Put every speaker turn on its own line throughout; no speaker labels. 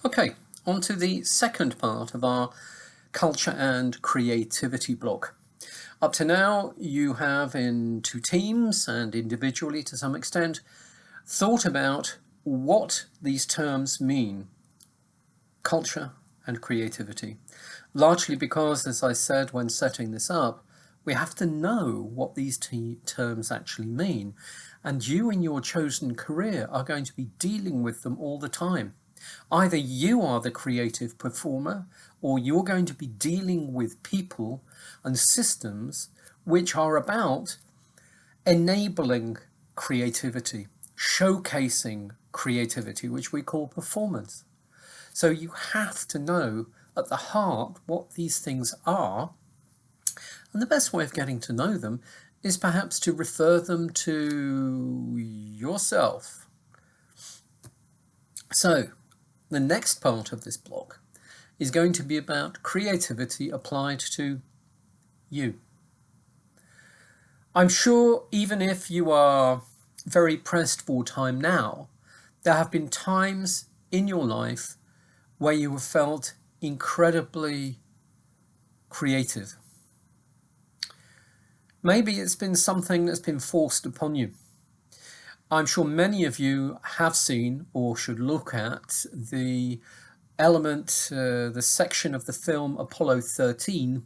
Okay, on to the second part of our culture and creativity block. Up to now, you have, in two teams and individually to some extent, thought about what these terms mean, culture and creativity. Largely because, as I said when setting this up, we have to know what these terms actually mean. And you in your chosen career are going to be dealing with them all the time. Either you are the creative performer, or you're going to be dealing with people and systems which are about enabling creativity, showcasing creativity, which we call performance. So you have to know at the heart what these things are, and the best way of getting to know them is perhaps to refer them to yourself. So the next part of this block is going to be about creativity applied to you. I'm sure even if you are very pressed for time now, there have been times in your life where you have felt incredibly creative. Maybe it's been something that's been forced upon you. I'm sure many of you have seen or should look at the the section of the film Apollo 13,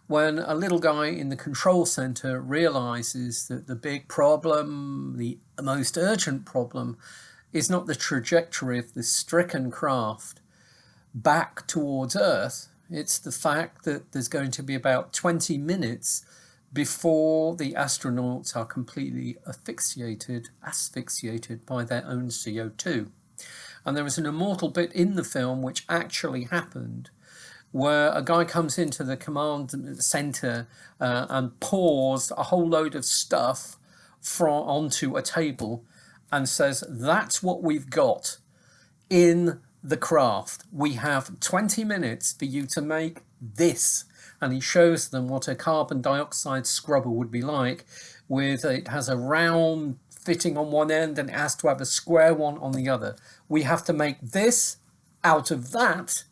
when a little guy in the control center realizes that the big problem, the most urgent problem, is not the trajectory of the stricken craft back towards Earth. It's the fact that there's going to be about 20 minutes before the astronauts are completely asphyxiated by their own CO2. And there is an immortal bit in the film which actually happened, where a guy comes into the command center and pours a whole load of stuff onto a table and says, "That's what we've got in the craft. We have 20 minutes for you to make this." And he shows them what a carbon dioxide scrubber would be like, it has a round fitting on one end and it has to have a square one on the other. We have to make this out of that,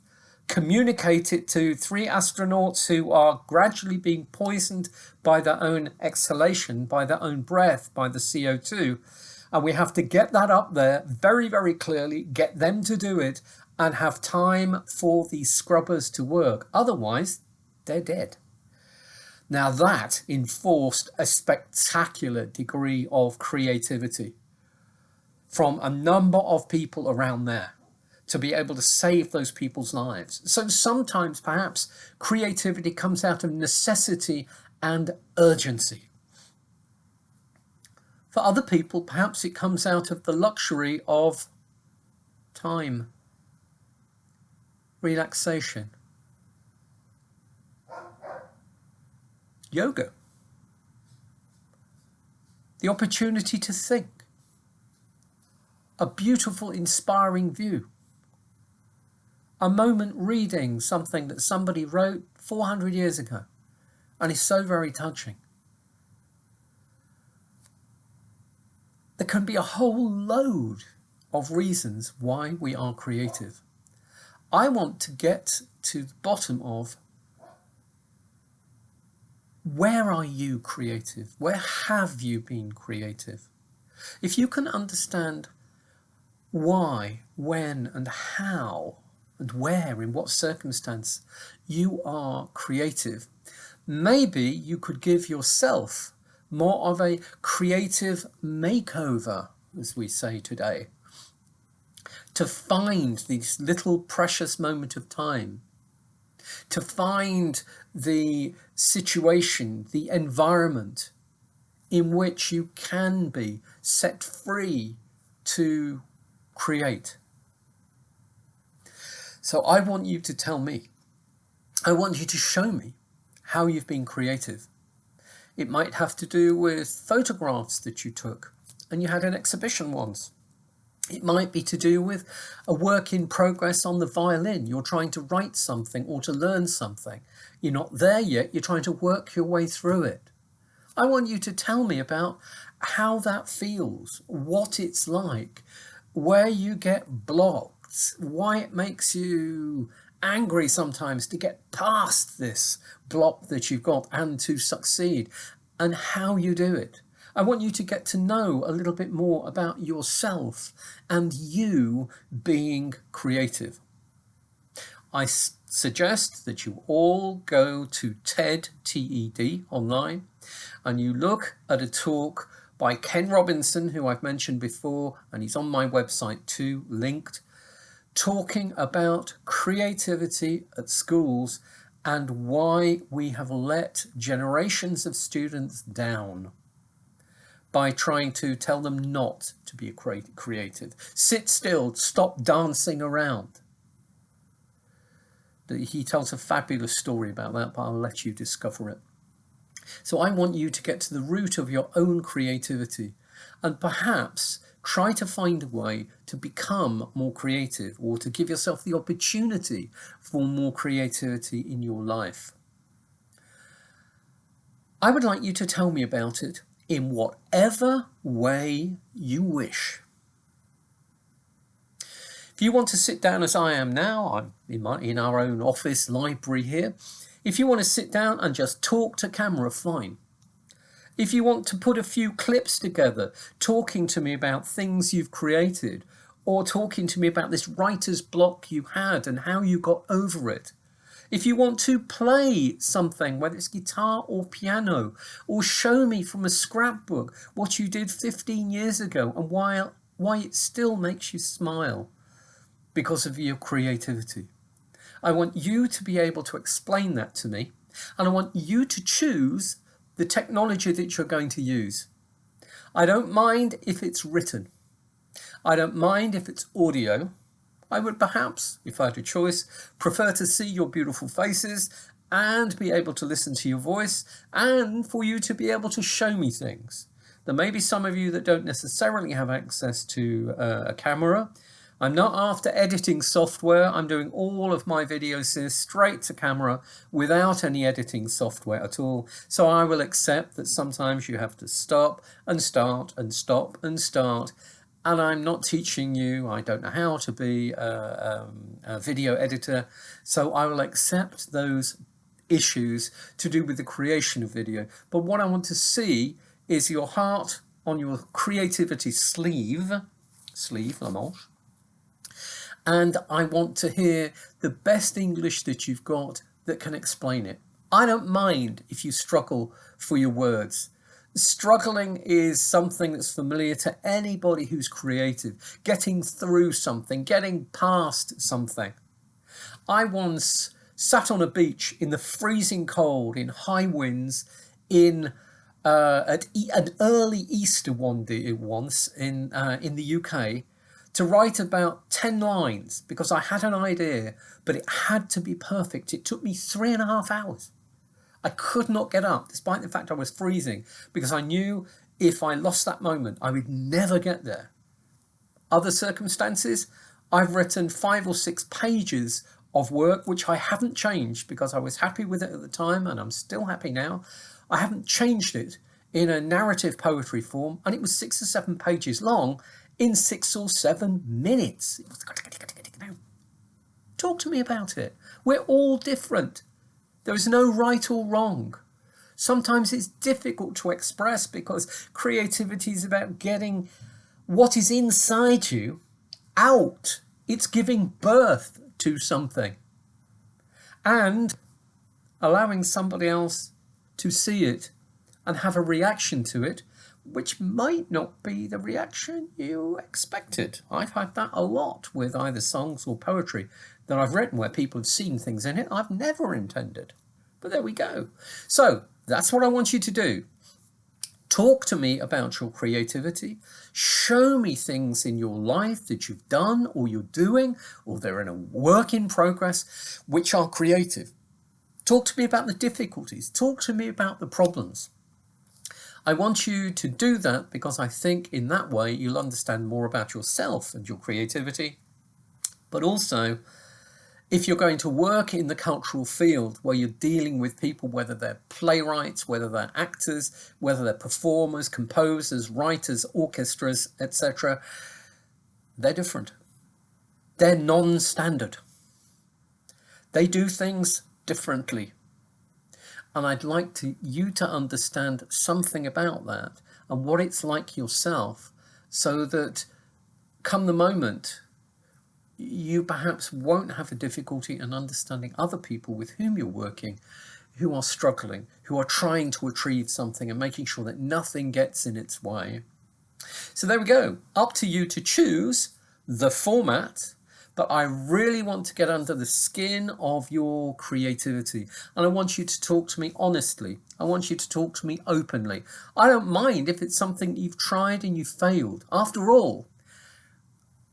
communicate it to 3 astronauts who are gradually being poisoned by their own exhalation, by their own breath, by the CO2. And we have to get that up there very, very clearly, get them to do it, and have time for these scrubbers to work. Otherwise, they're dead. Now that enforced a spectacular degree of creativity from a number of people around there to be able to save those people's lives. So sometimes perhaps creativity comes out of necessity and urgency. For other people, perhaps it comes out of the luxury of time, relaxation, yoga, the opportunity to think, a beautiful, inspiring view, a moment reading something that somebody wrote 400 years ago and is so very touching. There can be a whole load of reasons why we are creative. I want to get to the bottom of, where are you creative? Where have you been creative? If you can understand why, when, and how, and where, in what circumstance you are creative, maybe you could give yourself more of a creative makeover, as we say today, to find this little precious moment of time, to find the situation, the environment in which you can be set free to create. So I want you to tell me, I want you to show me how you've been creative. It might have to do with photographs that you took and you had an exhibition once. It might be to do with a work in progress on the violin. You're trying to write something or to learn something. You're not there yet. You're trying to work your way through it. I want you to tell me about how that feels, what it's like, where you get blocked, why it makes you angry sometimes to get past this block that you've got and to succeed, and how you do it. I want you to get to know a little bit more about yourself and you being creative. I suggest that you all go to TED, T-E-D, online, and you look at a talk by Ken Robinson, who I've mentioned before, and he's on my website too, linked, talking about creativity at schools and why we have let generations of students down by trying to tell them not to be creative. Sit still, stop dancing around. He tells a fabulous story about that, but I'll let you discover it. So I want you to get to the root of your own creativity and perhaps try to find a way to become more creative, or to give yourself the opportunity for more creativity in your life. I would like you to tell me about it in whatever way you wish. If you want to sit down as I am now, I'm in our own office library here. If you want to sit down and just talk to camera, fine. If you want to put a few clips together, talking to me about things you've created, or talking to me about this writer's block you had and how you got over it. If you want to play something, whether it's guitar or piano, or show me from a scrapbook what you did 15 years ago and why it still makes you smile because of your creativity. I want you to be able to explain that to me, and I want you to choose the technology that you're going to use. I don't mind if it's written. I don't mind if it's audio. I would perhaps, if I had a choice, prefer to see your beautiful faces and be able to listen to your voice, and for you to be able to show me things. There may be some of you that don't necessarily have access to a camera. I'm not after editing software. I'm doing all of my videos here straight to camera without any editing software at all. So I will accept that sometimes you have to stop and start and stop and start. And I'm not teaching you, I don't know how to be a video editor. So I will accept those issues to do with the creation of video. But what I want to see is your heart on your creativity sleeve, la manche. And I want to hear the best English that you've got that can explain it. I don't mind if you struggle for your words. Struggling is something that's familiar to anybody who's creative. Getting through something, getting past something. I once sat on a beach in the freezing cold, in high winds, at an early Easter once in the UK, to write about 10 lines because I had an idea, but it had to be perfect. It took me 3.5 hours. I could not get up, despite the fact I was freezing, because I knew if I lost that moment, I would never get there. Other circumstances, I've written 5 or 6 pages of work, which I haven't changed because I was happy with it at the time, and I'm still happy now. I haven't changed it in a narrative poetry form, and it was 6 or 7 pages long, in 6 or 7 minutes. Talk to me about it. We're all different. There is no right or wrong. Sometimes it's difficult to express because creativity is about getting what is inside you out. It's giving birth to something and allowing somebody else to see it and have a reaction to it, which might not be the reaction you expected. I've had that a lot with either songs or poetry that I've written where people have seen things in it I've never intended. But there we go. So that's what I want you to do. Talk to me about your creativity. Show me things in your life that you've done or you're doing, or they're in a work in progress, which are creative. Talk to me about the difficulties. Talk to me about the problems. I want you to do that because I think in that way you'll understand more about yourself and your creativity. But also, if you're going to work in the cultural field where you're dealing with people, whether they're playwrights, whether they're actors, whether they're performers, composers, writers, orchestras, etc., they're different. They're non-standard. They do things differently. And I'd like you to understand something about that and what it's like yourself, so that come the moment, you perhaps won't have a difficulty in understanding other people with whom you're working, who are struggling, who are trying to achieve something and making sure that nothing gets in its way. So there we go. Up to you to choose the format, but I really want to get under the skin of your creativity. And I want you to talk to me honestly. I want you to talk to me openly. I don't mind if it's something you've tried and you failed. After all,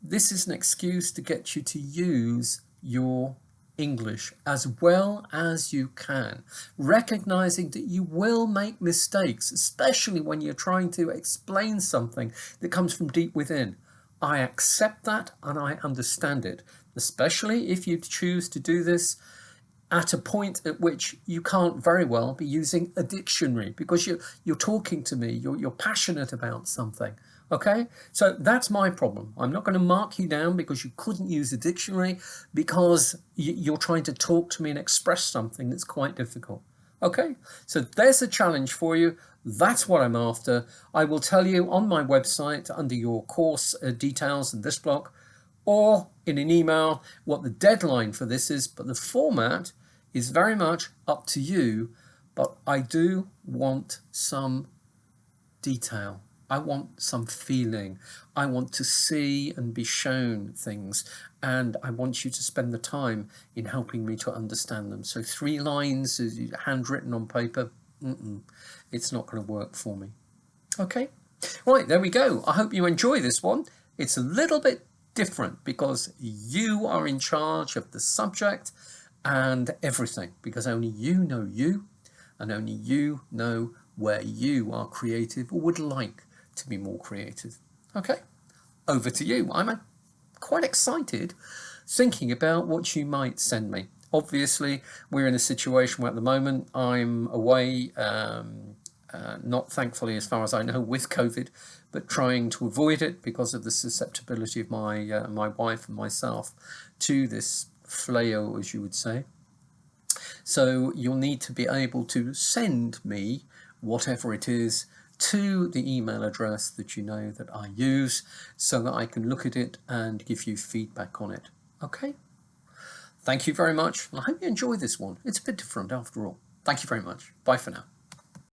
this is an excuse to get you to use your English as well as you can, recognizing that you will make mistakes, especially when you're trying to explain something that comes from deep within. I accept that and I understand it, especially if you choose to do this at a point at which you can't very well be using a dictionary, because you're talking to me, you're passionate about something. Okay, so that's my problem. I'm not going to mark you down because you couldn't use a dictionary, because you're trying to talk to me and express something that's quite difficult. Okay, so there's a challenge for you. That's what I'm after. I will tell you on my website under your course details in this block, or in an email, what the deadline for this is, but the format is very much up to you. But I do want some detail. I want some feeling. I want to see and be shown things, and I want you to spend the time in helping me to understand them. So 3 lines handwritten on paper, it's not going to work for me. Okay, right, there we go. I hope you enjoy this one. It's a little bit different because you are in charge of the subject and everything, because only you know you, and only you know where you are creative or would like to be more creative. Okay, over to you. I'm quite excited thinking about what you might send me. Obviously, we're in a situation where at the moment I'm away, not thankfully as far as I know with COVID, but trying to avoid it because of the susceptibility of my wife and myself to this flail, as you would say. So you'll need to be able to send me whatever it is to the email address that you know that I use, so that I can look at it and give you feedback on it. Okay? Thank you very much. I hope you enjoy this one. It's a bit different after all. Thank you very much. Bye for now.